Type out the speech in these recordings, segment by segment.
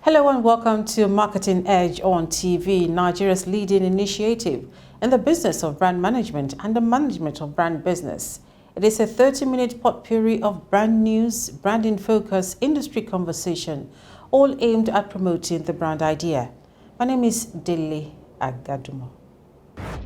Hello and welcome to Marketing Edge on TV, Nigeria's leading initiative in the business of brand management and the management of brand business. It is a 30-minute potpourri of brand news, branding focus, industry conversation, all aimed at promoting the brand idea. My name is Dele Agadumo.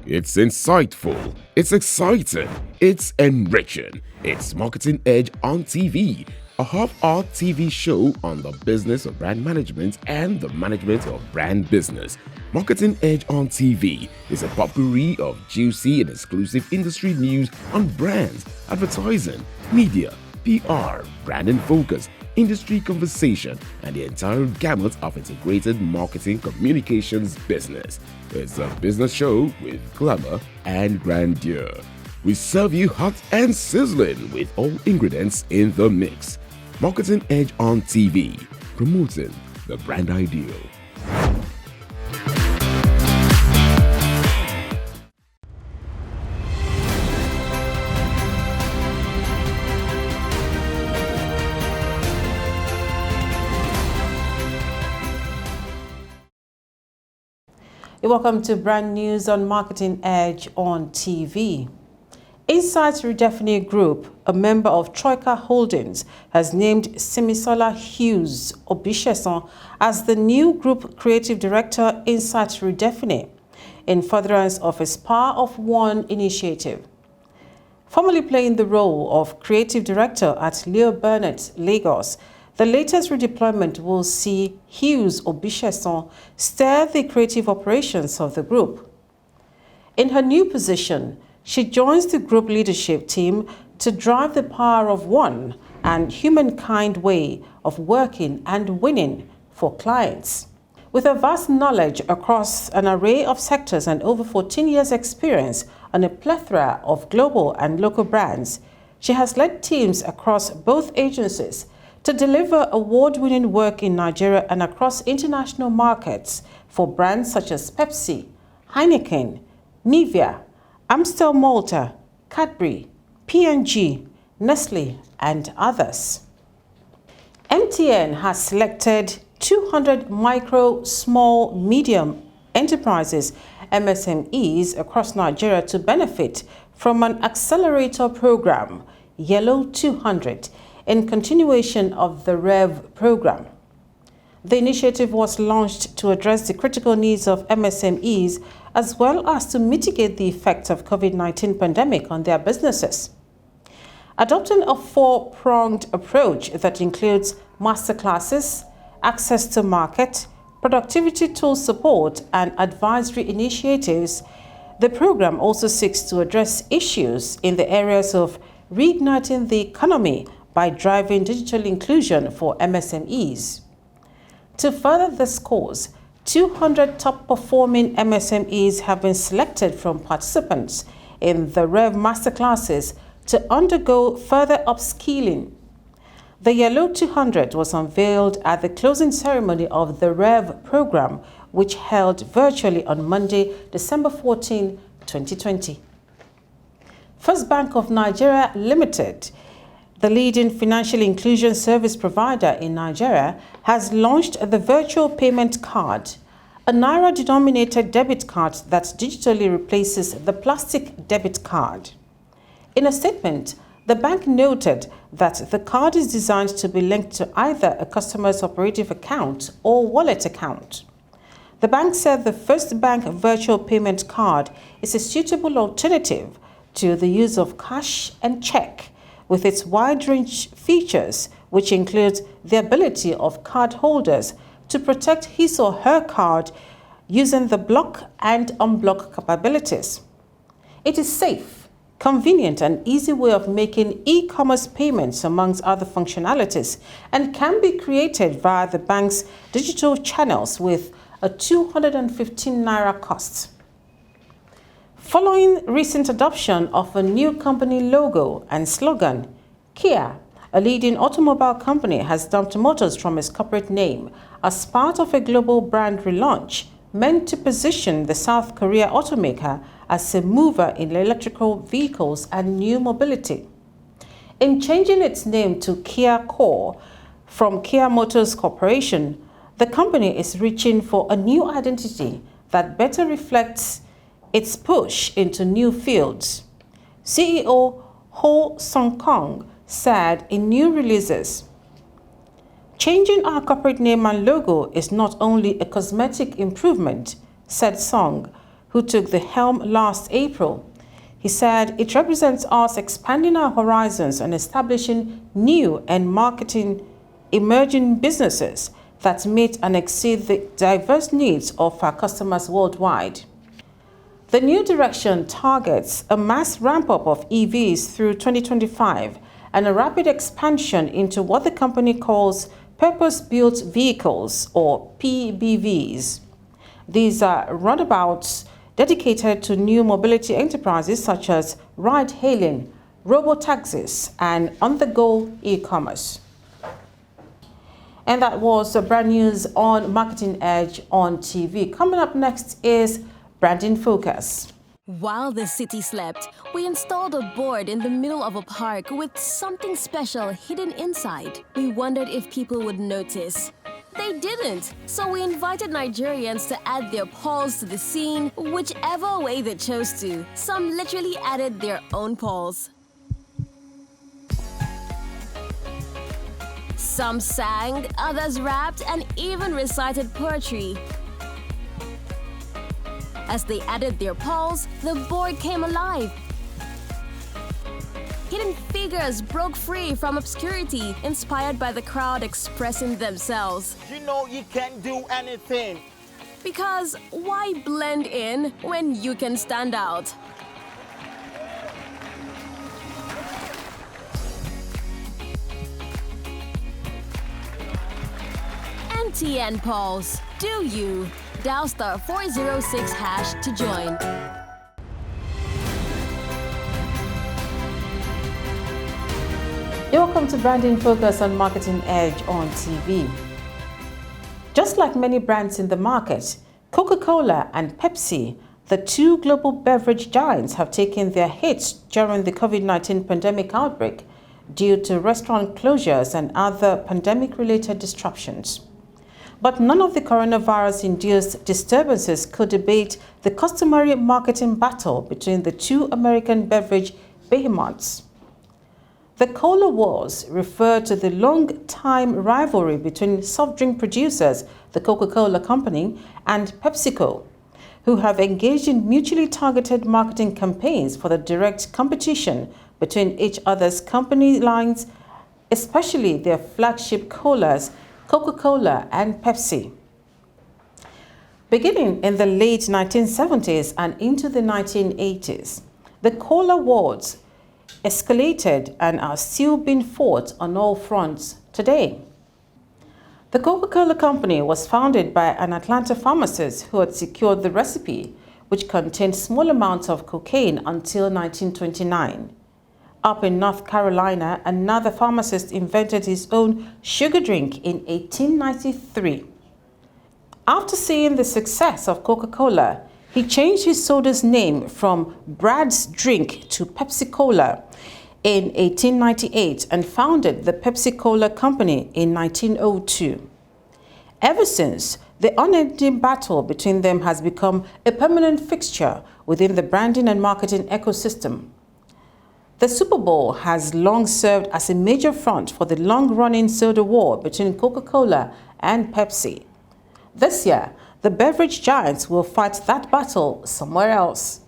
It's insightful, it's exciting, it's enriching. It's Marketing Edge on TV, a half-hour TV show on the business of brand management and the management of brand business. Marketing Edge on TV is a potpourri of juicy and exclusive industry news on brands, advertising, media, PR, branding focus, industry conversation, and the entire gamut of integrated marketing communications business. It's a business show with glamour and grandeur. We serve you hot and sizzling with all ingredients in the mix. Marketing Edge on TV, promoting the brand ideal. You're welcome to brand news on Marketing Edge on TV. Inside Redefini Group, a member of Troika Holdings, has named Simisola Hughes Obisheson as the new Group Creative Director inside Redefini, in furtherance of its Power of One initiative. Formerly playing the role of Creative Director at Leo Burnett, Lagos, the latest redeployment will see Hughes Obisheson steer the creative operations of the group. In her new position, she joins the group leadership team to drive the Power of One and humankind way of working and winning for clients. With a vast knowledge across an array of sectors and over 14 years' experience on a plethora of global and local brands, she has led teams across both agencies to deliver award-winning work in Nigeria and across international markets for brands such as Pepsi, Heineken, Nivea, Amstel Malta, Cadbury, P&G, Nestle, and others. MTN has selected 200 micro, small, medium enterprises, MSMEs, across Nigeria to benefit from an accelerator program, Yellow 200, in continuation of the REV program. The initiative was launched to address the critical needs of MSMEs as well as to mitigate the effects of COVID-19 pandemic on their businesses. Adopting a four-pronged approach that includes masterclasses, access to market, productivity tool support, and advisory initiatives, the program also seeks to address issues in the areas of reigniting the economy by driving digital inclusion for MSMEs. To further this cause, 200 top-performing MSMEs have been selected from participants in the REV masterclasses to undergo further upskilling. The Yellow 200 was unveiled at the closing ceremony of the REV program, which held virtually on Monday, December 14, 2020. First Bank of Nigeria Limited, the leading financial inclusion service provider in Nigeria, has launched the virtual payment card, a Naira-denominated debit card that digitally replaces the plastic debit card. In a statement, the bank noted that the card is designed to be linked to either a customer's operative account or wallet account. The bank said the First Bank virtual payment card is a suitable alternative to the use of cash and check, with its wide-range features, which includes the ability of card holders to protect his or her card using the block and unblock capabilities. It is safe, convenient, and easy way of making e-commerce payments, amongst other functionalities, and can be created via the bank's digital channels with a 215 Naira cost. Following recent adoption of a new company logo and slogan, Kia, a leading automobile company, has dumped motors from its corporate name as part of a global brand relaunch meant to position the South Korea automaker as a mover in electrical vehicles and new mobility. In changing its name to Kia Core from Kia Motors Corporation, the company is reaching for a new identity that better reflects its push into new fields. CEO Ho Sung-kong said in new releases, "Changing our corporate name and logo is not only a cosmetic improvement," said Song, who took the helm last April. He said it represents us expanding our horizons and establishing new and marketing emerging businesses that meet and exceed the diverse needs of our customers worldwide. The new direction targets a mass ramp-up of EVs through 2025 and a rapid expansion into what the company calls purpose-built vehicles, or PBVs. These are runabouts dedicated to new mobility enterprises such as ride-hailing, robo-taxis, and on-the-go e-commerce. And that was brand news on Marketing Edge on TV. Coming up next is Branding Focus. While the city slept, we installed a board in the middle of a park with something special hidden inside. We wondered if people would notice. They didn't, so we invited Nigerians to add their polls to the scene, whichever way they chose to. Some literally added their own polls. Some sang, others rapped, and even recited poetry. As they added their polls, the board came alive. Hidden figures broke free from obscurity, inspired by the crowd expressing themselves. You know you can't do anything. Because why blend in when you can stand out? MTN Pulse. Do you? Dial star 406 hash to join. You're welcome to Branding Focus on Marketing Edge on TV. Just like many brands in the market, CocaCola and Pepsi, the two global beverage giants, have taken their hits during the COVID-19 pandemic outbreak due to restaurant closures and other pandemic-related disruptions. But none of the coronavirus-induced disturbances could abate the customary marketing battle between the two American beverage behemoths. The Cola Wars refer to the long-time rivalry between soft drink producers, the Coca-Cola Company, and PepsiCo, who have engaged in mutually targeted marketing campaigns for the direct competition between each other's company lines, especially their flagship colas, Coca-Cola and Pepsi. Beginning in the late 1970s and into the 1980s, the Cola Wars escalated and are still being fought on all fronts today. The Coca-Cola Company was founded by an Atlanta pharmacist who had secured the recipe, which contained small amounts of cocaine, until 1929. Up in North Carolina, another pharmacist invented his own sugar drink in 1893. After seeing the success of Coca-Cola, he changed his soda's name from Brad's Drink to Pepsi-Cola in 1898 and founded the Pepsi-Cola Company in 1902. Ever since, the unending battle between them has become a permanent fixture within the branding and marketing ecosystem. The Super Bowl has long served as a major front for the long-running soda war between Coca-Cola and Pepsi. This year, the beverage giants will fight that battle somewhere else.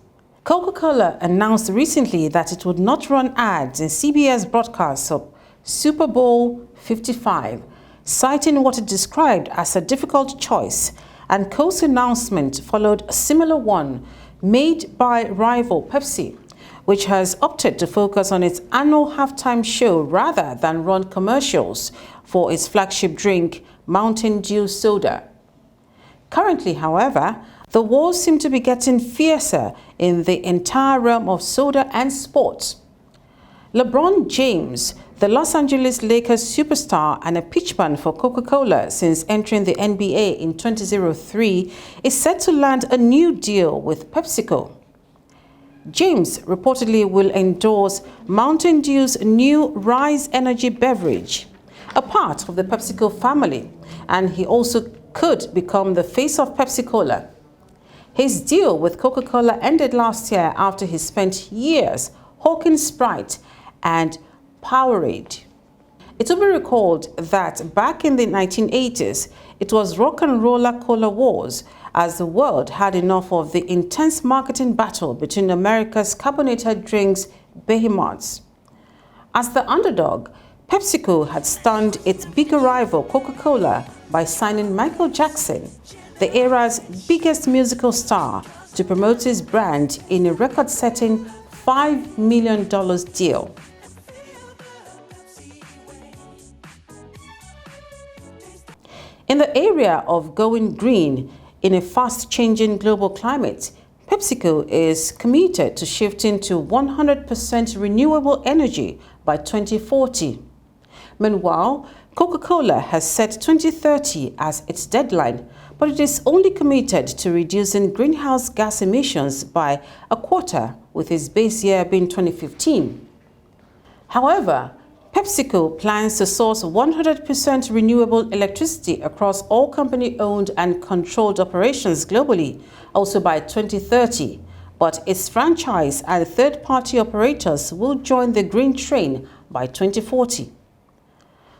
Coca-Cola announced recently that it would not run ads in CBS broadcasts of Super Bowl 55, citing what it described as a difficult choice, and Coke's announcement followed a similar one made by rival Pepsi, which has opted to focus on its annual halftime show rather than run commercials for its flagship drink, Mountain Dew Soda. Currently, however, the wars seem to be getting fiercer in the entire realm of soda and sports. LeBron James, the Los Angeles Lakers superstar and a pitchman for Coca-Cola since entering the NBA in 2003, is set to land a new deal with PepsiCo. James reportedly will endorse Mountain Dew's new Rise energy beverage, a part of the PepsiCo family, and he also could become the face of Pepsi-Cola. His deal with Coca-Cola ended last year after he spent years hawking Sprite and Powerade. It will be recalled that back in the 1980s, it was rock and roller cola wars as the world had enough of the intense marketing battle between America's carbonated drinks behemoths. As the underdog, PepsiCo had stunned its bigger rival Coca-Cola by signing Michael Jackson, the era's biggest musical star, to promote his brand in a record-setting $5 million deal. In the area of going green in a fast-changing global climate, PepsiCo is committed to shifting to 100% renewable energy by 2040. Meanwhile, Coca-Cola has set 2030 as its deadline, but it is only committed to reducing greenhouse gas emissions by a quarter, with its base year being 2015. However, PepsiCo plans to source 100% renewable electricity across all company-owned and controlled operations globally, also by 2030. But its franchise and third-party operators will join the green train by 2040.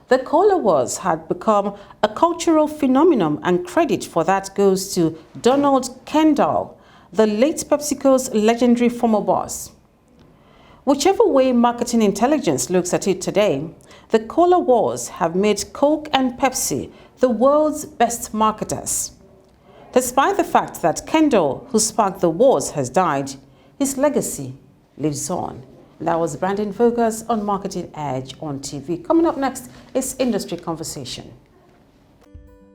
The cola wars had become a cultural phenomenon, and credit for that goes to Donald Kendall, the late PepsiCo's legendary former boss. Whichever way marketing intelligence looks at it today, the cola wars have made Coke and Pepsi the world's best marketers. Despite the fact that Kendall, who sparked the wars, has died, his legacy lives on. That was Brandon Focus on Marketing Edge on TV. Coming up next is Industry Conversation.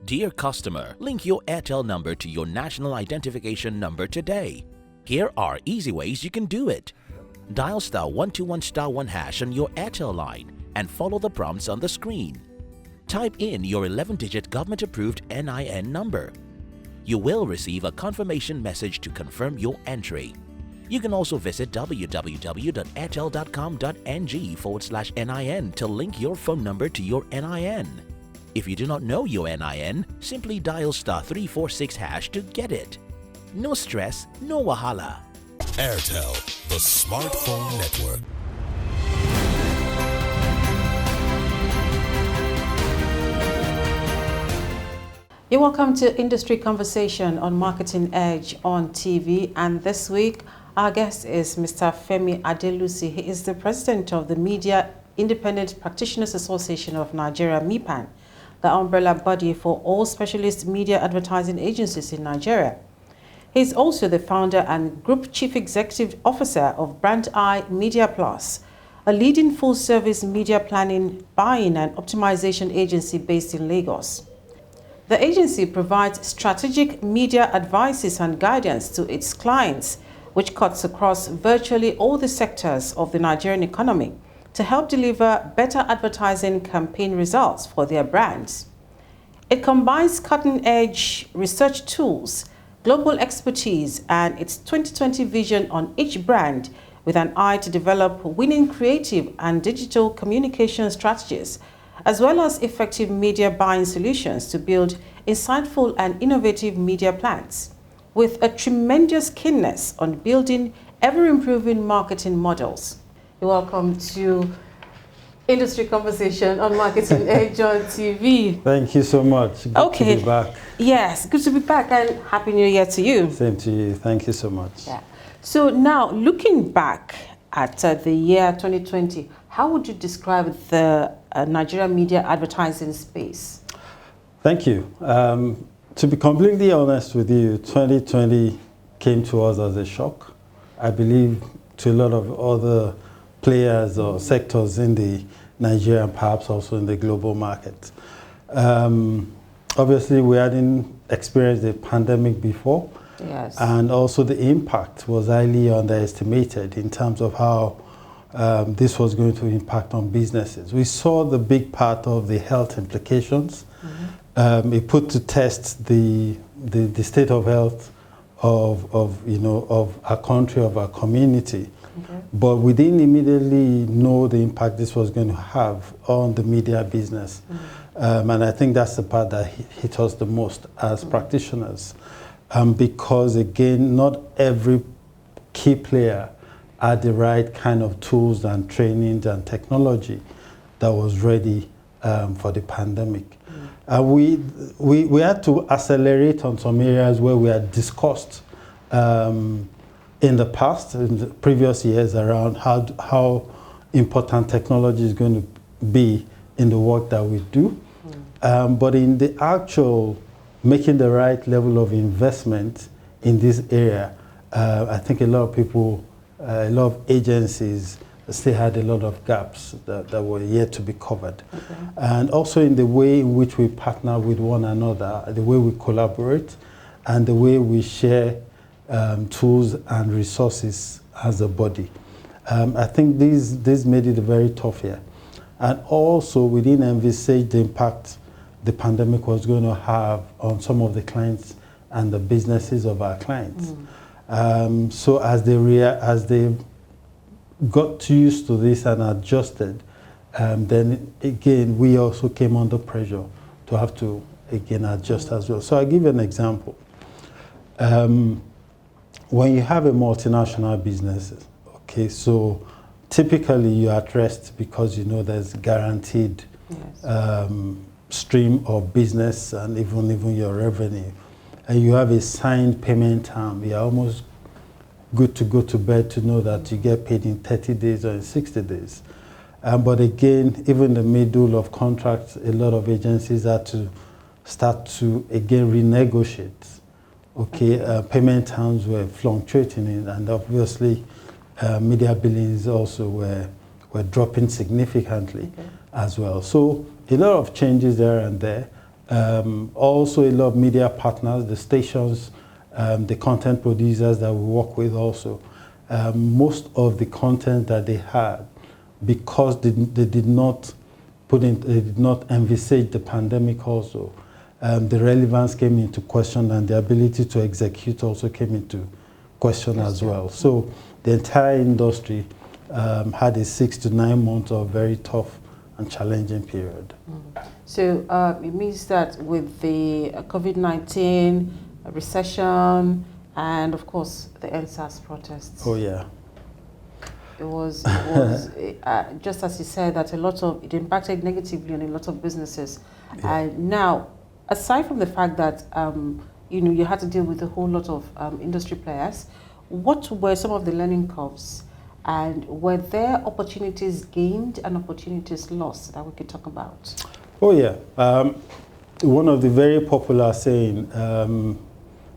Dear customer, link your Airtel number to your national identification number today. Here are easy ways you can do it. Dial *121*1# on your Airtel line and follow the prompts on the screen. Type in your 11-digit government-approved NIN number. You will receive a confirmation message to confirm your entry. You can also visit www.airtel.com.ng/NIN to link your phone number to your NIN. If you do not know your NIN, simply dial *346# to get it. No stress, no wahala. Airtel, the smartphone network. You're welcome to Industry Conversation on Marketing Edge on TV, and this week our guest is Mr. Femi Adelusi. He is the president of the Media Independent Practitioners Association of Nigeria, MIPAN, the umbrella body for all specialist media advertising agencies in Nigeria. He is also the founder and Group Chief Executive Officer of Brand Eye Media Plus, a leading full-service media planning, buying and optimization agency based in Lagos. The agency provides strategic media advices and guidance to its clients, which cuts across virtually all the sectors of the Nigerian economy to help deliver better advertising campaign results for their brands. It combines cutting-edge research tools, global expertise, and its 2020 vision on each brand, with an eye to develop winning creative and digital communication strategies, as well as effective media buying solutions to build insightful and innovative media plans, with a tremendous keenness on building ever-improving marketing models. You're welcome to Industry Conversation on Marketing Edge on TV. Thank you so much. Good to be back. Yes, good to be back, and Happy New Year to you. Same to you. Thank you so much. Yeah. So now, looking back at the year 2020, how would you describe the Nigerian media advertising space? Thank you. To be completely honest with you, 2020 came to us as a shock. I believe to a lot of other players or sectors in the Nigeria and perhaps also in the global market. Obviously, we hadn't experienced a pandemic before. Yes. And also the impact was highly underestimated in terms of how this was going to impact on businesses. We saw the big part of the health implications. Mm-hmm. It put to test the state of health of our country, of our community. Okay. But we didn't immediately know the impact this was going to have on the media business. And I think that's the part that hit us the most as practitioners. Because again, not every key player had the right kind of tools and trainings and technology that was ready for the pandemic. We had to accelerate on some areas where we had discussed in the past, in the previous years, around how important technology is going to be in the work that we do. But in the actual making the right level of investment in this area, I think a lot of people, a lot of agencies still had a lot of gaps that were yet to be covered. Okay. And also in the way in which we partner with one another, the way we collaborate, and the way we share tools and resources as a body. I think this made it a very tough year. And also we didn't envisage the impact the pandemic was going to have on some of the clients and the businesses of our clients. So as they got used to this and adjusted, then again, we also came under pressure to have to, again, adjust as well. So I'll give you an example. When you have a multinational business, okay, so typically you're at rest because you know there's guaranteed stream of business and even your revenue. And you have a signed payment term. You're almost good to go to bed to know that you get paid in 30 days or in 60 days. But again, even in the middle of contracts, a lot of agencies had to start to, again, renegotiate. Okay, payment terms were fluctuating, and obviously media billings also were dropping significantly as well. So a lot of changes there and there. Also a lot of media partners, the stations, the content producers that we work with also. Most of the content that they had, because they did not envisage the pandemic also, the relevance came into question, and the ability to execute also came into question as well. So the entire industry had a 6 to 9 months of very tough and challenging period. So it means that with the COVID-19 recession and of course the NSAS protests. Oh yeah. It was just as you said, that it impacted negatively on a lot of businesses. And now, aside from the fact that you had to deal with a whole lot of industry players, what were some of the learning curves, and were there opportunities gained and opportunities lost that we could talk about? Oh yeah, one of the very popular saying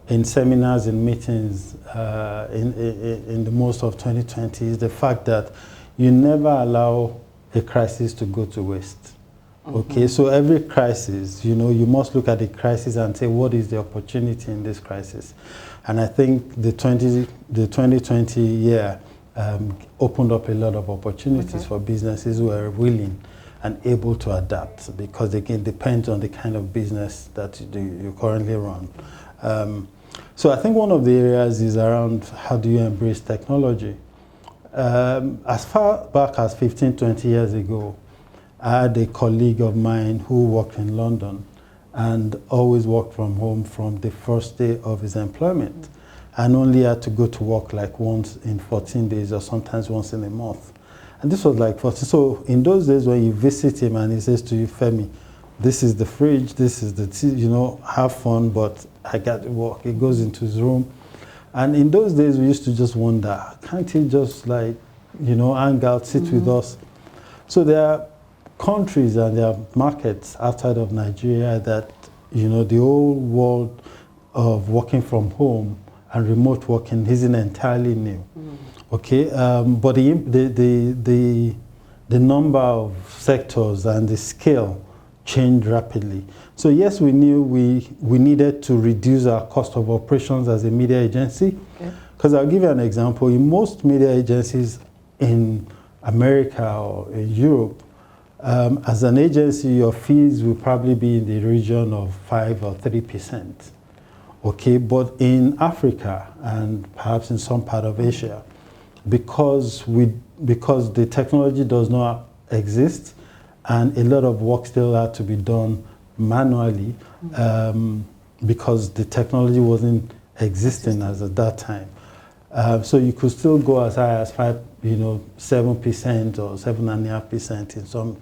in seminars and meetings in the most of 2020 is the fact that you never allow a crisis to go to waste. Okay, so every crisis, you must look at the crisis and say, what is the opportunity in this crisis? And I think the 2020 year opened up a lot of opportunities for businesses who are willing and able to adapt, because again, it depends on the kind of business that you currently run. So I think one of the areas is around how do you embrace technology. As far back as 15, 20 years ago, I had a colleague of mine who worked in London and always worked from home from the first day of his employment, and only had to go to work like once in 14 days or sometimes once in a month. And this was like 14. So in those days when you visit him and he says to you, Femi, this is the fridge, this is the tea, have fun, but I got to work. He goes into his room. And in those days we used to just wonder, can't he just hang out, sit with us? So there are countries and there are markets outside of Nigeria that, the whole world of working from home and remote working isn't entirely new. Okay, but the number of sectors and the scale changed rapidly. So yes, we knew we needed to reduce our cost of operations as a media agency. Because I'll give you an example. In most media agencies in America or in Europe, as an agency, your fees will probably be in the region of 5 or 3%. Okay, but in Africa and perhaps in some part of Asia, because the technology does not exist, and a lot of work still had to be done manually, because the technology wasn't existing as at that time. So you could still go as high as 7% or 7.5% in some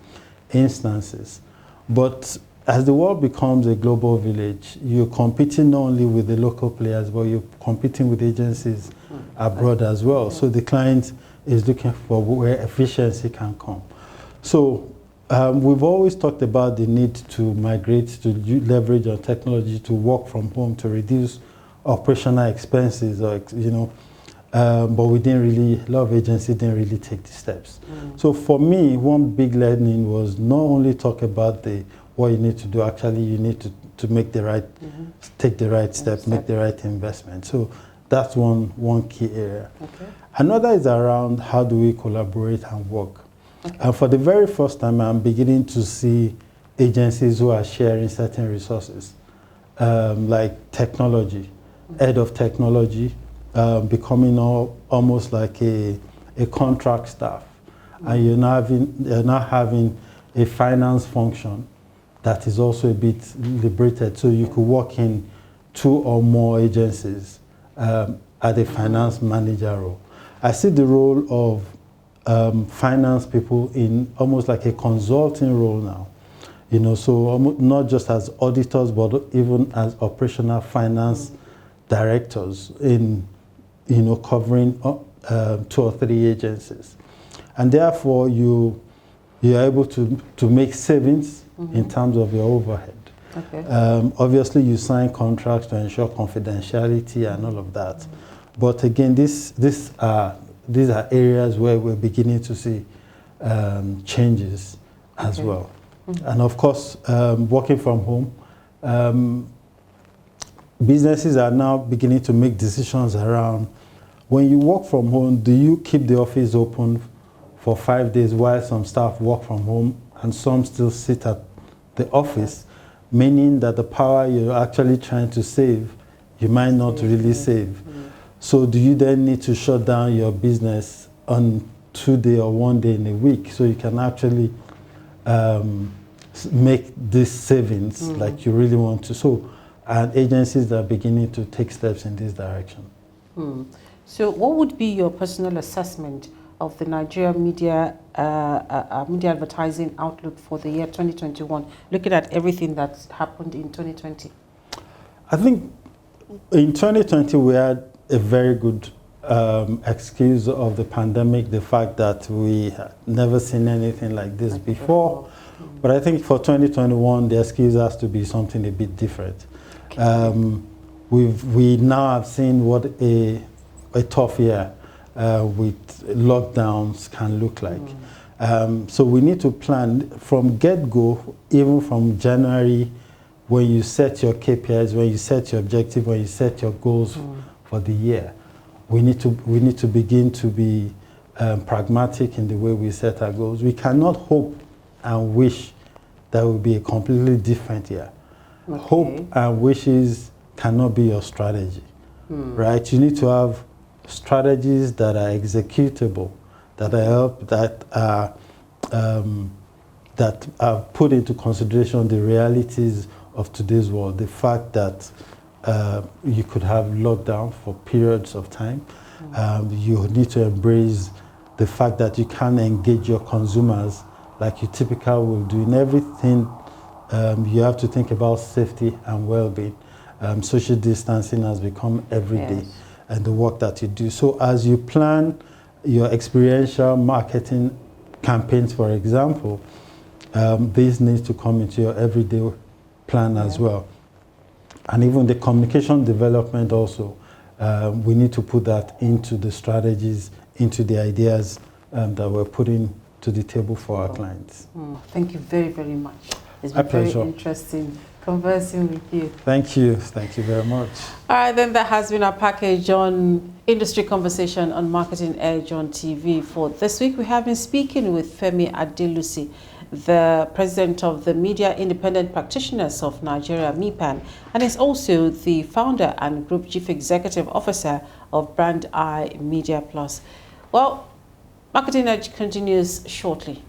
instances. But as the world becomes a global village, you're competing not only with the local players, but you're competing with agencies abroad as well. So the client is looking for where efficiency can come. So we've always talked about the need to migrate, to leverage on technology, to work from home, to reduce operational expenses, or, but we didn't really, a lot of agencies didn't really take the steps. So for me, one big learning was not only talk about what you need to do, actually you need to make the right, take the right step, make the right investment. So that's one key area. Okay. Another is around how do we collaborate and work. Okay. And for the very first time, I'm beginning to see agencies who are sharing certain resources, like technology, head of technology, becoming almost like a contract staff. And you're now having a finance function that is also a bit liberated. So you could work in 2 or more agencies at a finance manager role. I see the role of finance people in almost like a consulting role now. So not just as auditors, but even as operational finance directors in, covering 2 or 3 agencies. And therefore, you're able to make savings in terms of your overhead. Okay. Obviously, you sign contracts to ensure confidentiality and all of that. But again, these are areas where we're beginning to see changes as well. And of course, working from home, businesses are now beginning to make decisions around, when you work from home, do you keep the office open for 5 days while some staff work from home and some still sit at the office, meaning that the power you're actually trying to save, you might not really save. So do you then need to shut down your business on 2 days or 1 day in a week so you can actually make these savings like you really want to? So, and agencies are beginning to take steps in this direction. So what would be your personal assessment of the Nigeria media advertising outlook for the year 2021, looking at everything that's happened in 2020? I think in 2020 we had a very good excuse of the pandemic, the fact that we had never seen anything like this before. But I think for 2021 the excuse has to be something a bit different. We now have seen what a tough year with lockdowns can look like. So we need to plan from get-go, even from January, when you set your KPIs, when you set your objective, when you set your goals for the year. We need to begin to be pragmatic in the way we set our goals. We cannot hope and wish that will be a completely different year. Okay. Hope and wishes cannot be your strategy, right? You need to have strategies that are executable, that are put into consideration the realities of today's world. The fact that you could have lockdown for periods of time. You need to embrace the fact that you can't engage your consumers like you typically will do. In everything, you have to think about safety and well-being. Social distancing has become everyday, and the work that you do. So as you plan your experiential marketing campaigns, for example, this needs to come into your everyday plan as well. And even the communication development also, we need to put that into the strategies, into the ideas that we're putting to the table for our clients. Thank you very, very much. It's been very interesting conversing with you. Thank you very much. All right, then that has been our package on industry conversation on Marketing Edge on TV. For this week, we have been speaking with Femi Adelusi, the president of the Media Independent Practitioners of Nigeria, MIPAN, and is also the founder and group chief executive officer of Brand Eye Media Plus. Well, Marketing Edge continues shortly.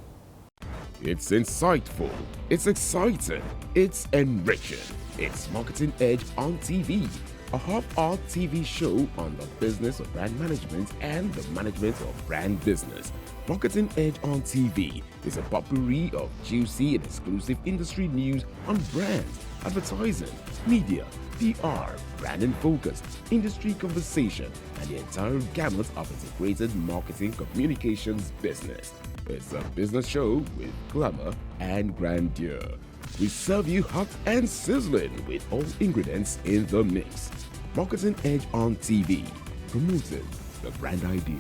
It's insightful, it's exciting, it's enriching. It's Marketing Edge on TV, a half-hour TV show on the business of brand management and the management of brand business. Marketing Edge on TV is a potpourri of juicy and exclusive industry news on brands, advertising, media, PR, brand and focus, industry conversation, and the entire gamut of integrated marketing communications business. It's a business show with glamour and grandeur. We serve you hot and sizzling with all ingredients in the mix. Marketing Edge on TV, promoting the brand ideal.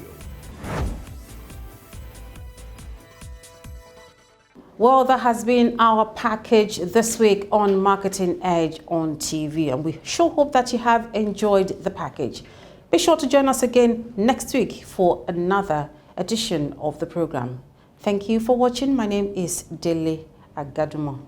Well, that has been our package this week on Marketing Edge on TV, and we sure hope that you have enjoyed the package. Be sure to join us again next week for another edition of the program. Thank you for watching. My name is Dele Agadumo.